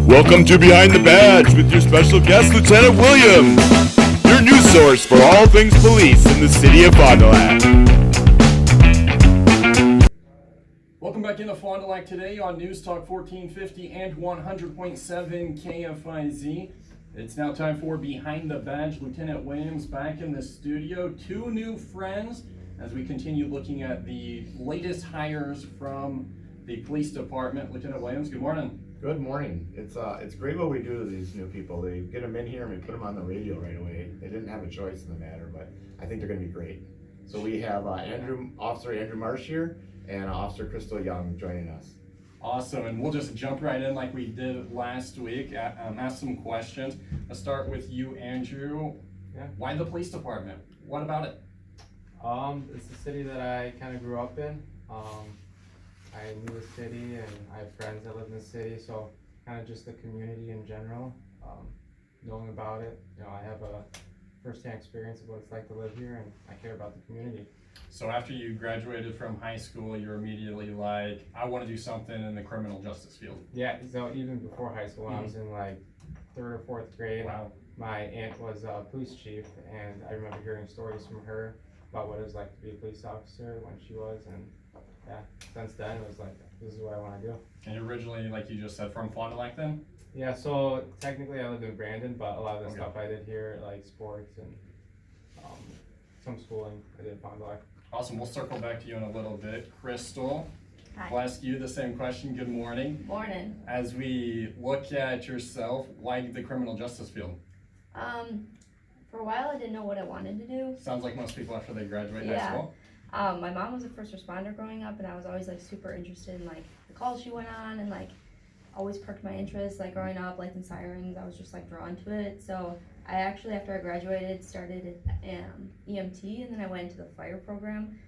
Welcome to Behind the Badge with your special guest, Lieutenant Williams, your news source for all things police in the city of Fond du Lac. Welcome back into Fond du Lac today on News Talk 1450 and 100.7 KFIZ. It's now time for Behind the Badge. Lieutenant Williams back in the studio. Two new friends as we continue looking at the latest hires from the police department. Lieutenant Williams, good morning. Good morning. It's great what we do to these new people. They get them in here and we put them on the radio right away. They didn't have a choice in the matter, but I think they're going to be great. So we have Officer Andrew Marsh here and Officer Crystal Young joining us. Awesome, and we'll just jump right in like we did last week. Ask some questions. Let's start with you, Andrew. Yeah. Why the police department? What about it? It's the city that I kind of grew up in. I knew the city and I have friends that live in the city, so kind of just the community in general, knowing about it. You know, I have a first-hand experience of what it's like to live here, and I care about the community. So after you graduated from high school, you're immediately like, I want to do something in the criminal justice field. Yeah, so even before high school, when I was in like 3rd or 4th grade, Wow. my aunt was a police chief, and I remember hearing stories from her about what it was like to be a police officer when she was, and yeah, since then it was like, this is what I want to do. And originally, like you just said, from Fond du Lac then? Yeah, so technically I lived in Brandon, but a lot of the Okay. stuff I did here, like sports and some schooling, I did in Fond du Lac. Awesome, we'll circle back to you in a little bit. Crystal, Hi. I'll ask you the same question. Good morning. Morning. As we look at yourself, why the criminal justice field? For a while I didn't know what I wanted to do. Sounds like most people after they graduate high Yeah. school. My mom was a first responder growing up, and I was always like super interested in like the calls she went on, and like always perked my interest. Like growing up, lights and sirens, I was just like drawn to it. So I actually, after I graduated, started EMT, and then I went into the fire program.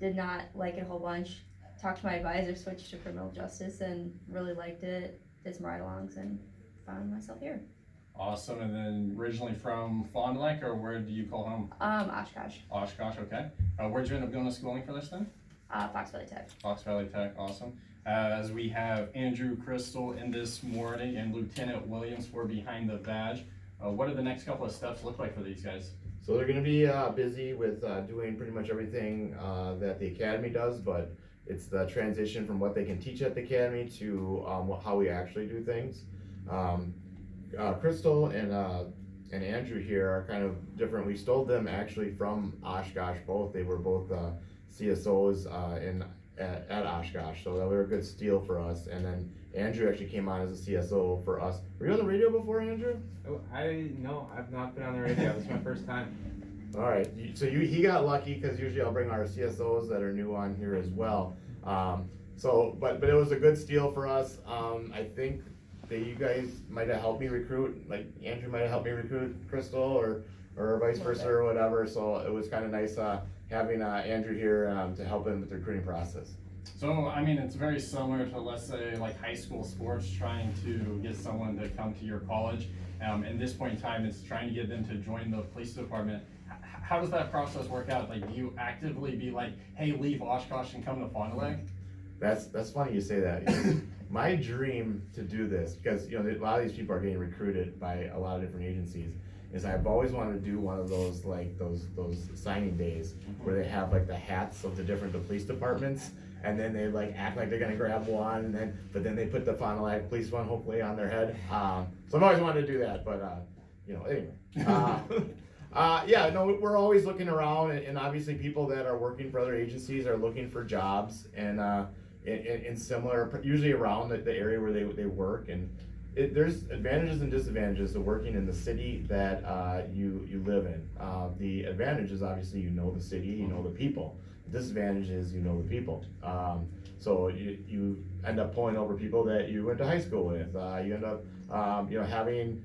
Did not like it a whole bunch. Talked to my advisor, switched to criminal justice, and really liked it. Did some ride-alongs, and found myself here. Awesome, and then originally from Fond du Lac, or where do you call home? Oshkosh, Oshkosh, okay. Where'd you end up going to schooling for this then? Fox Valley Tech. Fox Valley Tech, awesome. As we have Andrew Crystal in this morning and Lieutenant Williams for Behind the Badge. What do the next couple of steps look like for these guys? So they're going to be busy with doing pretty much everything that the academy does, but it's the transition from what they can teach at the academy to how we actually do things. Crystal and Andrew here are kind of different. We stole them actually from Oshkosh both. They were both CSOs at Oshkosh, so they were a good steal for us. And then Andrew actually came on as a CSO for us. Were you on the radio before, Andrew? Oh, no, I've not been on the radio. This is my first time. All right, so he got lucky because usually I'll bring our CSOs that are new on here as well. But it was a good steal for us. I think that you guys might have helped me recruit, like Andrew might have helped me recruit Crystal or vice versa or whatever. So it was kind of nice having Andrew here to help him with the recruiting process. So, I mean, it's very similar to, let's say, like high school sports, trying to get someone to come to your college. At this point in time, it's trying to get them to join the police department. How does that process work out? Like, do you actively be like, hey, leave Oshkosh and come to Fond du Lac? That's funny you say that. My dream to do this, because a lot of these people are getting recruited by a lot of different agencies, is I've always wanted to do one of those like those signing days where they have like the hats of the different police departments, and then they like act like they're gonna grab one, but then they put the Fond du Lac police one hopefully on their head. So I've always wanted to do that, but anyway. We're always looking around, and obviously people that are working for other agencies are looking for jobs, and in similar, usually around the area where they work, and there's advantages and disadvantages to working in the city that you live in. The advantage is obviously the city, you know the people. The disadvantage is the people. So you end up pulling over people that you went to high school with. You end up having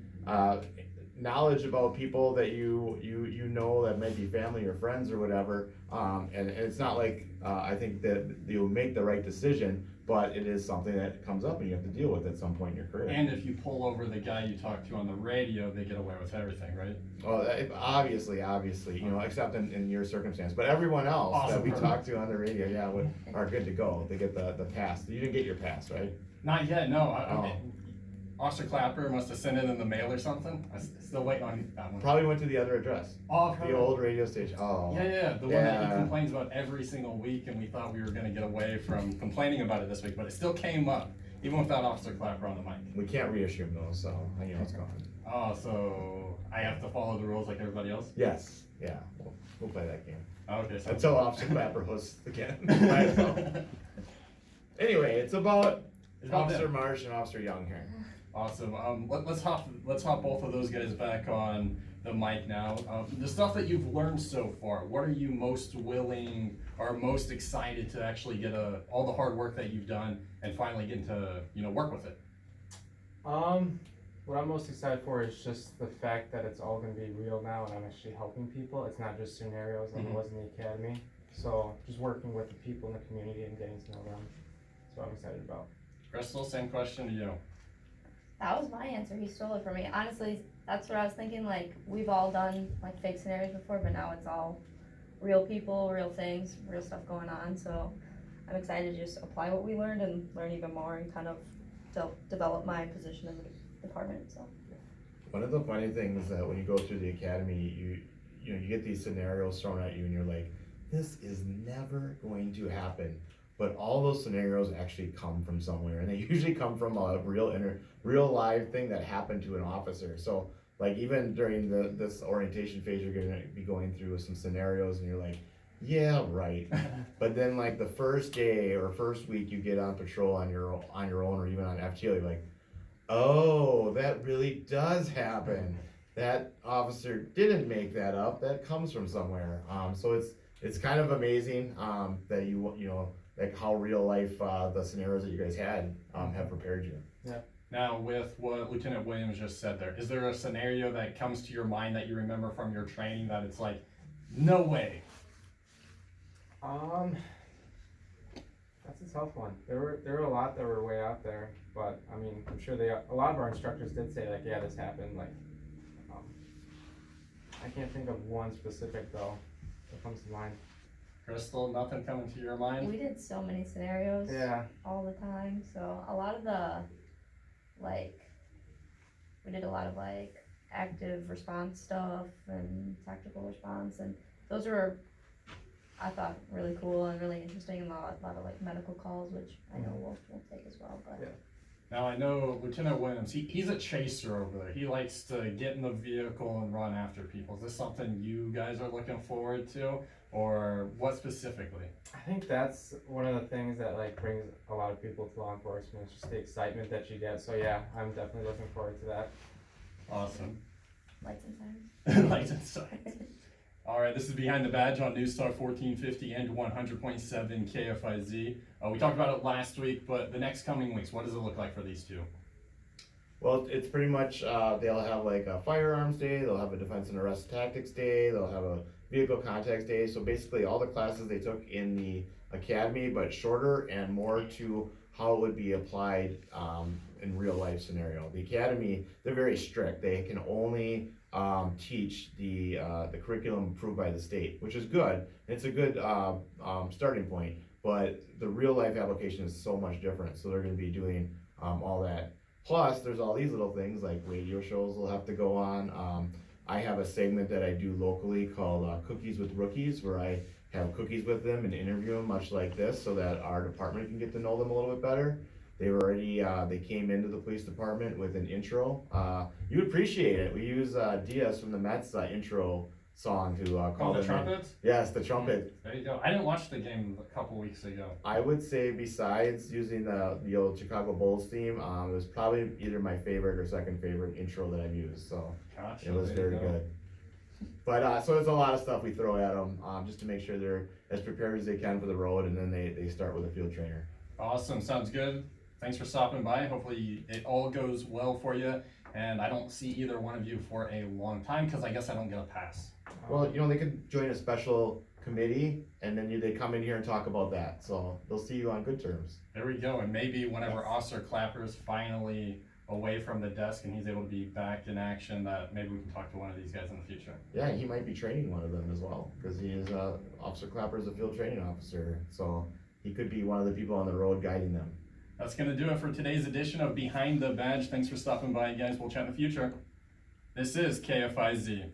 knowledge about people that you know that might be family or friends or whatever, and it's not like I think that you'll make the right decision, but it is something that comes up and you have to deal with at some point in your career. And if you pull over the guy you talk to on the radio, they get away with everything, right? Well, obviously, except in your circumstance, but everyone else Awesome. that we talk to on the radio, are good to go. They get the pass. You didn't get your pass, right? Not yet, no. Officer Clapper must have sent it in the mail or something. Still waiting on that one. Probably went to the other address. Oh, The old radio station. Oh. Yeah, the one that he Yeah. complains about every single week, and we thought we were gonna get away from complaining about it this week, but it still came up, even without Officer Clapper on the mic. We can't reissue them though, so you know it's gone. Oh, so I have to follow the rules like everybody else? Yes. Yeah. We'll play that game. Okay, so. Until Officer Clapper hosts again. by himself. Anyway, it's about about Officer them. Marsh and Officer Young here. Awesome. Let's hop both of those guys back on the mic now. The stuff that you've learned so far, what are you most willing or most excited to actually get all the hard work that you've done and finally getting to work with it? What I'm most excited for is just the fact that it's all gonna be real now, and I'm actually helping people. It's not just scenarios like it was in the academy. So just working with the people in the community and getting to know them. That's what I'm excited about. Crystal, same question to you. That was my answer. He stole it from me. Honestly, that's what I was thinking. Like, we've all done like fake scenarios before, but now it's all real people, real things, real stuff going on. So I'm excited to just apply what we learned and learn even more and kind of develop my position in the department. So One of the funny things that when you go through the academy, you get these scenarios thrown at you, and you're like, this is never going to happen. But all those scenarios actually come from somewhere, and they usually come from a real live thing that happened to an officer. So like even during this orientation phase, you're gonna be going through some scenarios, and you're like, yeah, right. But then like the first day or first week you get on patrol on your own or even on FTO, you're like, oh, that really does happen. That officer didn't make that up. That comes from somewhere. So it's kind of amazing that you know like how real life the scenarios that you guys had have prepared you. Yeah. Now, with what Lieutenant Williams just said there, is there a scenario that comes to your mind that you remember from your training that it's like, no way? That's a tough one. There were a lot that were way out there, but I mean, I'm sure a lot of our instructors did say like, yeah, this happened. Like, I can't think of one specific though that comes to mind. Crystal, nothing coming to your mind? we did so many scenarios Yeah. all the time. So a lot of the we did a lot of like active response stuff and tactical response, and those were, I thought, really cool and really interesting, and a lot of like medical calls, which I know we'll take as well. But Yeah. Now, I know Lieutenant Williams, he's a chaser over there. He likes to get in the vehicle and run after people. Is this something you guys are looking forward to, or what specifically? I think that's one of the things that like brings a lot of people to law enforcement. It's just the excitement that you get. So yeah, I'm definitely looking forward to that. Awesome. lights and sirens. Lights and signs. All right, this is Behind the Badge on News Talk 1450 and 100.7 KFIZ. We talked about it last week, but the next coming weeks, what does it look like for these two? Well, it's pretty much they'll have like a firearms day, they'll have a defense and arrest tactics day, they'll have a vehicle contacts day. So basically all the classes they took in the academy, but shorter and more to how it would be applied in real life scenario. The academy, they're very strict. They can only teach the curriculum approved by the state, which is good. It's a good starting point, but the real life application is so much different. So they're going to be doing all that. Plus, there's all these little things like radio shows will have to go on. I have a segment that I do locally called Cookies with Rookies, where I have cookies with them and interview them much like this so that our department can get to know them a little bit better. They were already, they came into the police department with an intro. You appreciate it. We use Diaz from the Mets intro song to call the them trumpets? in. Yes, the trumpet. There you go. I didn't watch the game a couple weeks ago. I would say besides using the old Chicago Bulls theme, it was probably either my favorite or second favorite intro that I've used. So Gotcha, it was there you very go. good. But so it's a lot of stuff we throw at them just to make sure they're as prepared as they can for the road, and then they start with a field trainer. Awesome, sounds good. Thanks for stopping by. Hopefully it all goes well for you. And I don't see either one of you for a long time because I guess I don't get a pass. Well, they could join a special committee, and then they come in here and talk about that. So they'll see you on good terms. There we go. And maybe whenever Officer Clapper's finally away from the desk and he's able to be back in action, that maybe we can talk to one of these guys in the future. Yeah, he might be training one of them as well, because he is Officer Clapper is a field training officer. So he could be one of the people on the road guiding them. That's going to do it for today's edition of Behind the Badge. Thanks for stopping by, guys. We'll chat in the future. This is KFIZ.